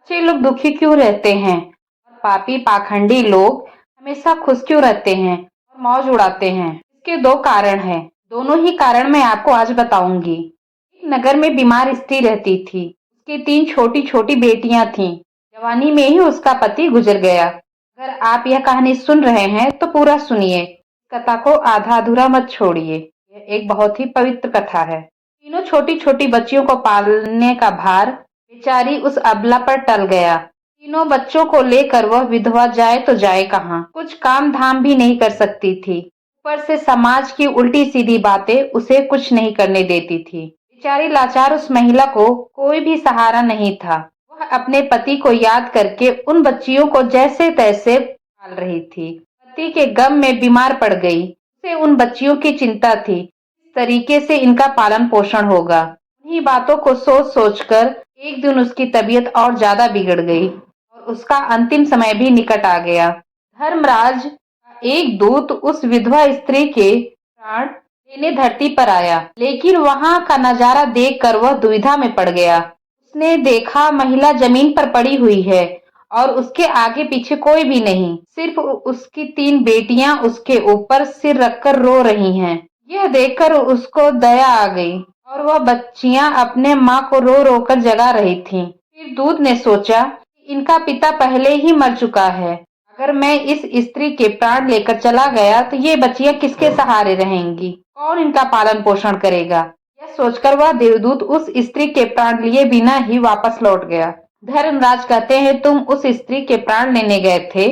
अच्छे लोग दुखी क्यों रहते हैं और पापी पाखंडी लोग हमेशा खुश क्यों रहते हैं और मौज उड़ाते हैं? इसके दो कारण हैं। दोनों ही कारण मैं आपको आज बताऊंगी। एक नगर में बीमार स्त्री रहती थी। उसकी तीन छोटी छोटी बेटियां थीं। जवानी में ही उसका पति गुजर गया। अगर आप यह कहानी सुन रहे हैं तो पूरा सुनिए, कथा को आधा अधूरा मत छोड़िए। यह एक बहुत ही पवित्र कथा है। तीनों छोटी छोटी बच्चियों को पालने का भार बेचारी उस अबला पर टल गया। तीनों बच्चों को लेकर वह विधवा जाए तो जाए कहाँ, कुछ काम धाम भी नहीं कर सकती थी। ऊपर से समाज की उल्टी सीधी बातें उसे कुछ नहीं करने देती थी। बेचारी लाचार उस महिला को कोई भी सहारा नहीं था। वह अपने पति को याद करके उन बच्चियों को जैसे तैसे पाल रही थी। पति के गम में बीमार पड़ गई। उसे उन बच्चियों की चिंता थी, किस तरीके से इनका पालन पोषण होगा। उन्हीं बातों को सोच सोचकर एक दिन उसकी तबीयत और ज्यादा बिगड़ गई और उसका अंतिम समय भी निकट आ गया। धर्मराज का एक दूत उस विधवा स्त्री के प्राण लेने धरती पर आया, लेकिन वहां का नजारा देखकर वह दुविधा में पड़ गया। उसने देखा महिला जमीन पर पड़ी हुई है और उसके आगे पीछे कोई भी नहीं, सिर्फ उसकी तीन बेटियां उसके ऊपर सिर रखकर रो रही हैं। यह देखकर उसको दया आ गई और वह बच्चियां अपने माँ को रो रो कर जगा रही थीं। फिर दूत ने सोचा कि इनका पिता पहले ही मर चुका है। अगर मैं इस स्त्री के प्राण लेकर चला गया तो ये बच्चियां किसके सहारे रहेंगी, कौन इनका पालन पोषण करेगा? यह सोचकर वह देवदूत उस स्त्री के प्राण लिए बिना ही वापस लौट गया। धर्मराज कहते हैं, तुम उस स्त्री के प्राण लेने गए थे,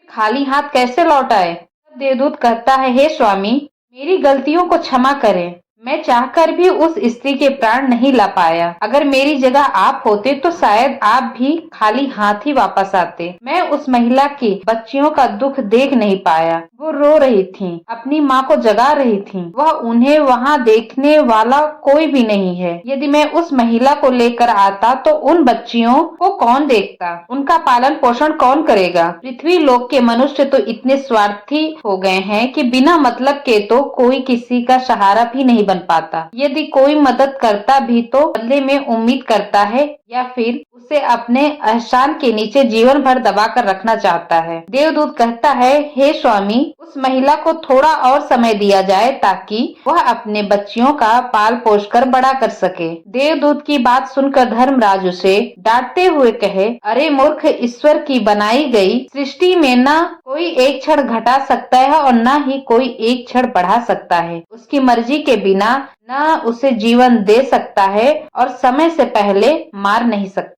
खाली हाथ कैसे लौट आए? तब देवदूत कहता है, हे स्वामी, मेरी गलतियों को क्षमा करें। मैं चाहकर भी उस स्त्री के प्राण नहीं ला पाया। अगर मेरी जगह आप होते तो शायद आप भी खाली हाथ ही वापस आते। मैं उस महिला की बच्चियों का दुख देख नहीं पाया। वो रो रही थीं, अपनी माँ को जगा रही थीं। वह उन्हें वहाँ देखने वाला कोई भी नहीं है। यदि मैं उस महिला को लेकर आता तो उन बच्चियों को कौन देखता? उनका पालन पोषण कौन करेगा? पृथ्वी लोक के मनुष्य तो इतने स्वार्थी हो गए हैं कि बिना मतलब के तो कोई किसी का सहारा भी नहीं बन पाता। यदि कोई मदद करता भी तो बदले में उम्मीद करता है या फिर उसे अपने एहसान के नीचे जीवन भर दबा कर रखना चाहता है। देवदूत कहता है, हे स्वामी, उस महिला को थोड़ा और समय दिया जाए ताकि वह अपने बच्चियों का पाल पोष कर बड़ा कर सके। देवदूत की बात सुनकर धर्मराज उसे डांटते हुए कहे, अरे मूर्ख, ईश्वर की बनाई गई सृष्टि में न कोई एक क्षण घटा सकता है और न ही कोई एक क्षण बढ़ा सकता है। उसकी मर्जी के बिना न उसे जीवन दे सकता है और समय से पहले मार नहीं सकता।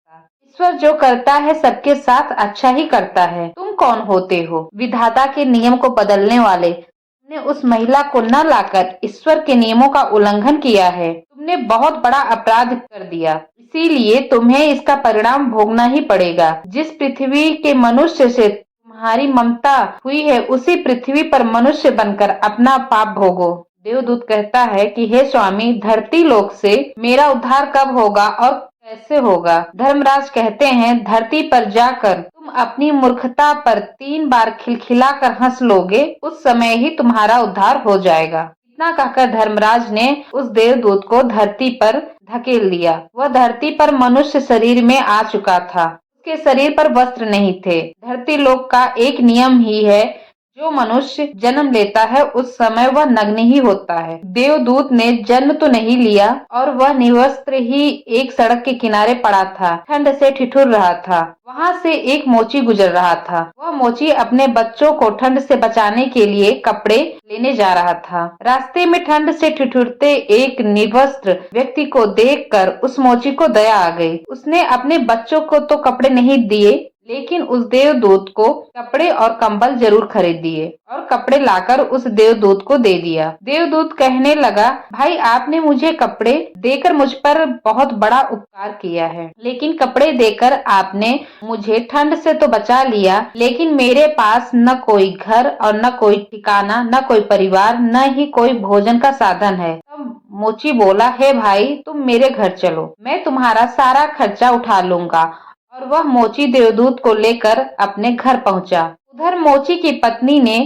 ईश्वर जो करता है सबके साथ अच्छा ही करता है। तुम कौन होते हो विधाता के नियम को बदलने वाले? तुमने उस महिला को न लाकर ईश्वर के नियमों का उल्लंघन किया है। तुमने बहुत बड़ा अपराध कर दिया, इसीलिए तुम्हें इसका परिणाम भोगना ही पड़ेगा। जिस पृथ्वी के मनुष्य से तुम्हारी ममता हुई है उसी पृथ्वी पर मनुष्य बनकर अपना पाप भोगो। देवदूत कहता है कि हे स्वामी, धरती लोक से मेरा उद्धार कब होगा और कैसे होगा? धर्मराज कहते हैं, धरती पर जाकर तुम अपनी मूर्खता पर 3 बार खिलखिलाकर हंस लोगे, उस समय ही तुम्हारा उद्धार हो जाएगा। इतना कहकर धर्मराज ने उस देवदूत को धरती पर धकेल दिया। वह धरती पर मनुष्य शरीर में आ चुका था। उसके शरीर पर वस्त्र नहीं थे। धरती लोक का एक नियम ही है, जो मनुष्य जन्म लेता है उस समय वह नग्न ही होता है। देवदूत ने जन्म तो नहीं लिया और वह निवस्त्र ही एक सड़क के किनारे पड़ा था, ठंड से ठिठुर रहा था। वहां से एक मोची गुजर रहा था। वह मोची अपने बच्चों को ठंड से बचाने के लिए कपड़े लेने जा रहा था। रास्ते में ठंड से ठिठुरते एक निवस्त्र व्यक्ति को देखकर उस मोची को दया आ गई। उसने अपने बच्चों को तो कपड़े नहीं दिए, लेकिन उस देवदूत को कपड़े और कंबल जरूर खरीद दिए और कपड़े लाकर उस देवदूत को दे दिया। देवदूत कहने लगा, भाई, आपने मुझे कपड़े देकर मुझ पर बहुत बड़ा उपकार किया है, लेकिन कपड़े देकर आपने मुझे ठंड से तो बचा लिया, लेकिन मेरे पास न कोई घर और न कोई ठिकाना, न कोई परिवार, न ही कोई भोजन का साधन है। तब मोची बोला, हे भाई, तुम मेरे घर चलो, मैं तुम्हारा सारा खर्चा उठा लूंगा। और वह मोची देवदूत को लेकर अपने घर पहुंचा। उधर मोची की पत्नी ने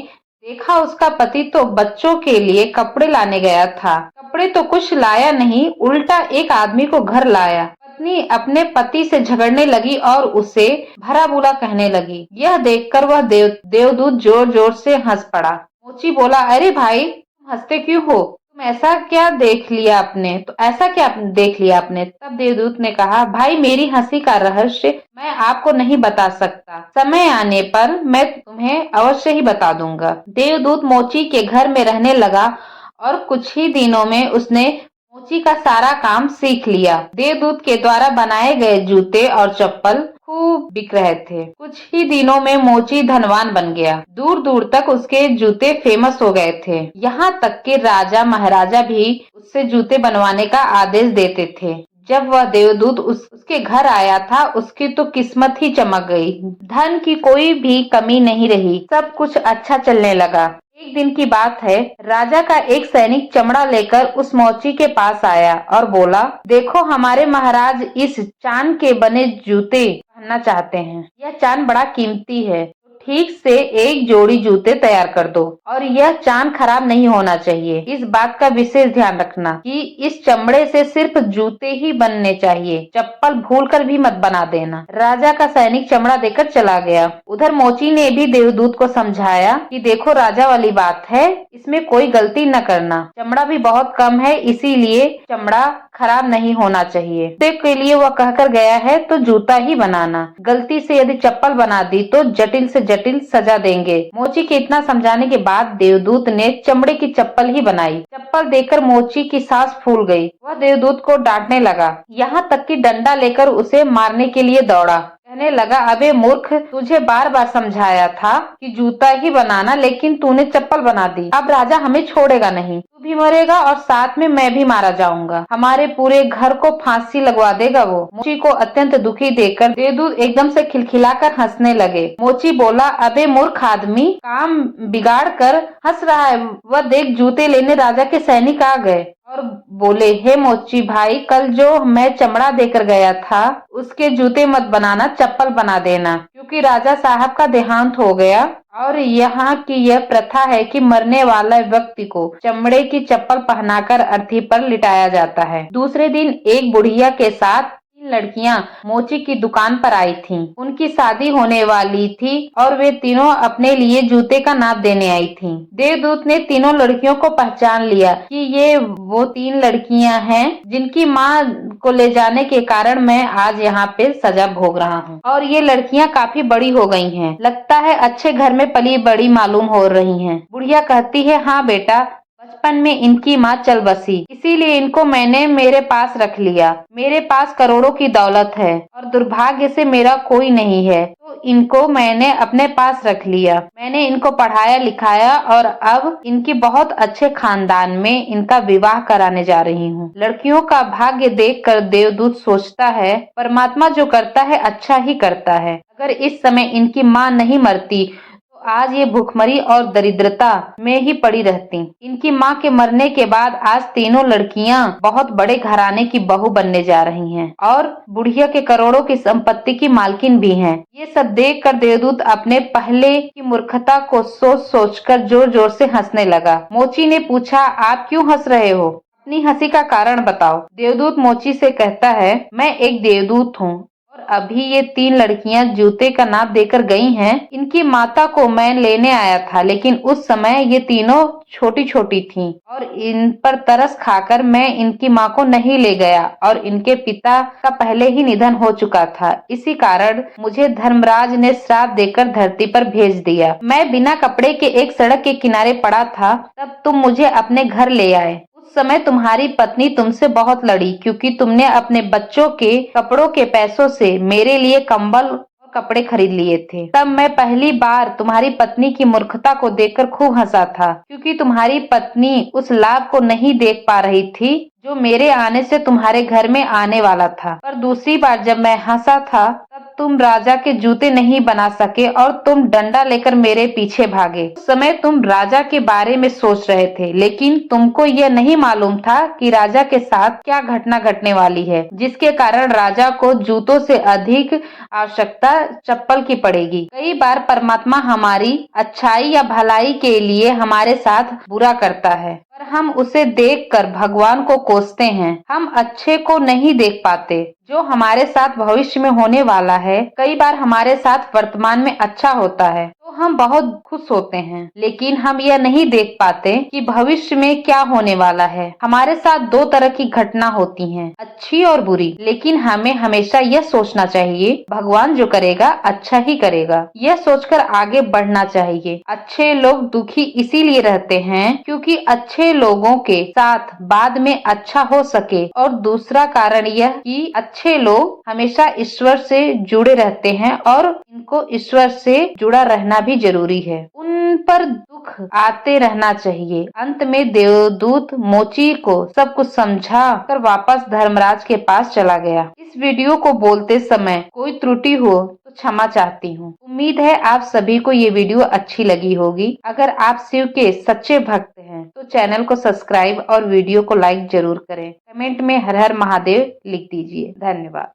देखा उसका पति तो बच्चों के लिए कपड़े लाने गया था। कपड़े तो कुछ लाया नहीं, उल्टा एक आदमी को घर लाया। पत्नी अपने पति से झगड़ने लगी और उसे भला बुरा कहने लगी। यह देखकर वह देवदूत जोर जोर से हंस पड़ा। मोची बोला, अरे भाई तुम हंसते क्यों हो? तुम ऐसा क्या देख लिया आपने? तो ऐसा क्या देख लिया आपने? तब देवदूत ने कहा, भाई मेरी हंसी का रहस्य मैं आपको नहीं बता सकता, समय आने पर मैं तुम्हें अवश्य ही बता दूंगा। देवदूत मोची के घर में रहने लगा और कुछ ही दिनों में उसने मोची का सारा काम सीख लिया। देवदूत के द्वारा बनाए गए जूते और चप्पल खूब बिक रहे थे। कुछ ही दिनों में मोची धनवान बन गया। दूर दूर तक उसके जूते फेमस हो गए थे। यहाँ तक कि राजा महाराजा भी उससे जूते बनवाने का आदेश देते थे। जब वह देवदूत उसके घर आया था, उसकी तो किस्मत ही चमक गई। धन की कोई भी कमी नहीं रही, सब कुछ अच्छा चलने लगा। एक दिन की बात है, राजा का एक सैनिक चमड़ा लेकर उस मोची के पास आया और बोला, देखो हमारे महाराज इस चांद के बने जूते पहनना चाहते हैं। यह चांद बड़ा कीमती है, तो ठीक से एक जोड़ी जूते तैयार कर दो और यह चांद खराब नहीं होना चाहिए। इस बात का विशेष ध्यान रखना कि इस चमड़े से सिर्फ जूते ही बनने चाहिए, चप्पल भूलकर भी मत बना देना। राजा का सैनिक चमड़ा देकर चला गया। उधर मोची ने भी देवदूत को समझाया कि देखो राजा वाली बात है, इसमें कोई गलती न करना, चमड़ा भी बहुत कम है, इसीलिए चमड़ा खराब नहीं होना चाहिए। जूते के लिए वह कहकर गया है तो जूता ही बनाना, गलती से यदि चप्पल बना दी तो जटिल से जटिल सजा देंगे। मोची के इतना समझाने के बाद देवदूत ने चमड़े की चप्पल ही बनाई। चप्पल देखकर मोची की सांस फूल गई। वह देवदूत को डांटने लगा, यहाँ तक कि डंडा लेकर उसे मारने के लिए दौड़ा। कहने लगा, अबे मूर्ख, तुझे बार बार समझाया था कि जूता ही बनाना, लेकिन तूने चप्पल बना दी। अब राजा हमें छोड़ेगा नहीं, तू भी मरेगा और साथ में मैं भी मारा जाऊंगा। हमारे पूरे घर को फांसी लगवा देगा वो। मोची को अत्यंत दुखी देखकर देवदूत एकदम से खिलखिलाकर हंसने लगे। मोची बोला, अबे मूर्ख आदमी, काम बिगाड़ कर हंस रहा है। वह देख, जूते लेने राजा के सैनिक आ गए और बोले, हे मोची भाई, कल जो मैं चमड़ा देकर गया था उसके जूते मत बनाना, चप्पल बना देना, क्योंकि राजा साहब का देहांत हो गया और यहाँ की यह प्रथा है कि मरने वाला व्यक्ति को चमड़े की चप्पल पहनाकर अर्थी पर लिटाया जाता है। दूसरे दिन एक बुढ़िया के साथ 3 लड़कियां मोची की दुकान पर आई थीं। उनकी शादी होने वाली थी और वे तीनों अपने लिए जूते का नाप देने आई थीं। देवदूत ने तीनों लड़कियों को पहचान लिया कि ये वो 3 लड़कियां हैं जिनकी माँ को ले जाने के कारण मैं आज यहाँ पे सजा भोग रहा हूँ। और ये लड़कियां काफी बड़ी हो गई हैं, लगता है अच्छे घर में पली बड़ी मालूम हो रही हैं। बुढ़िया कहती है, हाँ बेटा, बचपन में इनकी माँ चल बसी, इसीलिए इनको मैंने मेरे पास रख लिया। मेरे पास करोड़ों की दौलत है और दुर्भाग्य से मेरा कोई नहीं है, तो इनको मैंने अपने पास रख लिया। मैंने इनको पढ़ाया लिखाया और अब इनकी बहुत अच्छे खानदान में इनका विवाह कराने जा रही हूँ। लड़कियों का भाग्य देखकर देवदूत सोचता है, परमात्मा जो करता है अच्छा ही करता है। अगर इस समय इनकी माँ नहीं मरती आज ये भूखमरी और दरिद्रता में ही पड़ी रहती। इनकी माँ के मरने के बाद आज तीनों लड़कियां बहुत बड़े घराने की बहू बनने जा रही हैं और बुढ़िया के करोड़ों की संपत्ति की मालकिन भी हैं। ये सब देखकर देवदूत अपने पहले की मूर्खता को सोच सोचकर जोर जोर से हंसने लगा। मोची ने पूछा, आप क्यों हंस रहे हो? अपनी हंसी का कारण बताओ। देवदूत मोची से कहता है, मैं एक देवदूत हूँ और अभी ये 3 लड़कियां जूते का नाप देकर गई हैं। इनकी माता को मैं लेने आया था, लेकिन उस समय ये तीनों छोटी छोटी थीं और इन पर तरस खाकर मैं इनकी माँ को नहीं ले गया और इनके पिता का पहले ही निधन हो चुका था। इसी कारण मुझे धर्मराज ने श्राप देकर धरती पर भेज दिया। मैं बिना कपड़े के एक सड़क के किनारे पड़ा था, तब तुम मुझे अपने घर ले आए। उस समय तुम्हारी पत्नी तुमसे बहुत लड़ी, क्योंकि तुमने अपने बच्चों के कपड़ों के पैसों से मेरे लिए कंबल और कपड़े खरीद लिए थे। तब मैं पहली बार तुम्हारी पत्नी की मूर्खता को देखकर खूब हंसा था, क्योंकि तुम्हारी पत्नी उस लाभ को नहीं देख पा रही थी जो मेरे आने से तुम्हारे घर में आने वाला था। पर दूसरी बार जब मैं हंसा था, तब तुम राजा के जूते नहीं बना सके और तुम डंडा लेकर मेरे पीछे भागे। उस समय तुम राजा के बारे में सोच रहे थे, लेकिन तुमको यह नहीं मालूम था कि राजा के साथ क्या घटना घटने वाली है, जिसके कारण राजा को जूतों से अधिक आवश्यकता चप्पल की पड़ेगी। कई बार परमात्मा हमारी अच्छाई या भलाई के लिए हमारे साथ बुरा करता है, पर हम उसे देखकर भगवान को कोसते हैं। हम अच्छे को नहीं देख पाते जो हमारे साथ भविष्य में होने वाला है कई बार हमारे साथ वर्तमान में अच्छा होता है तो हम बहुत खुश होते हैं, लेकिन हम यह नहीं देख पाते कि भविष्य में क्या होने वाला है। हमारे साथ दो तरह की घटना होती हैं, अच्छी और बुरी, लेकिन हमें हमेशा यह सोचना चाहिए भगवान जो करेगा अच्छा ही करेगा। यह सोचकर आगे बढ़ना चाहिए। अच्छे लोग दुखी इसीलिए रहते हैं क्योंकि अच्छे लोगों के साथ बाद में अच्छा हो सके, और दूसरा कारण यह कि अच्छे लोग हमेशा ईश्वर से जुड़े रहते हैं और इनको ईश्वर से जुड़ा रहना भी जरूरी है। उन पर दुख आते रहना चाहिए। अंत में देवदूत मोची को सब कुछ समझा कर वापस धर्मराज के पास चला गया। इस वीडियो को बोलते समय कोई त्रुटि हो तो क्षमा चाहती हूँ। उम्मीद है आप सभी को ये वीडियो अच्छी लगी होगी। अगर आप शिव के सच्चे भक्त हैं तो चैनल को सब्सक्राइब और वीडियो को लाइक जरूर करें। कमेंट में हर हर महादेव लिख दीजिए। धन्यवाद।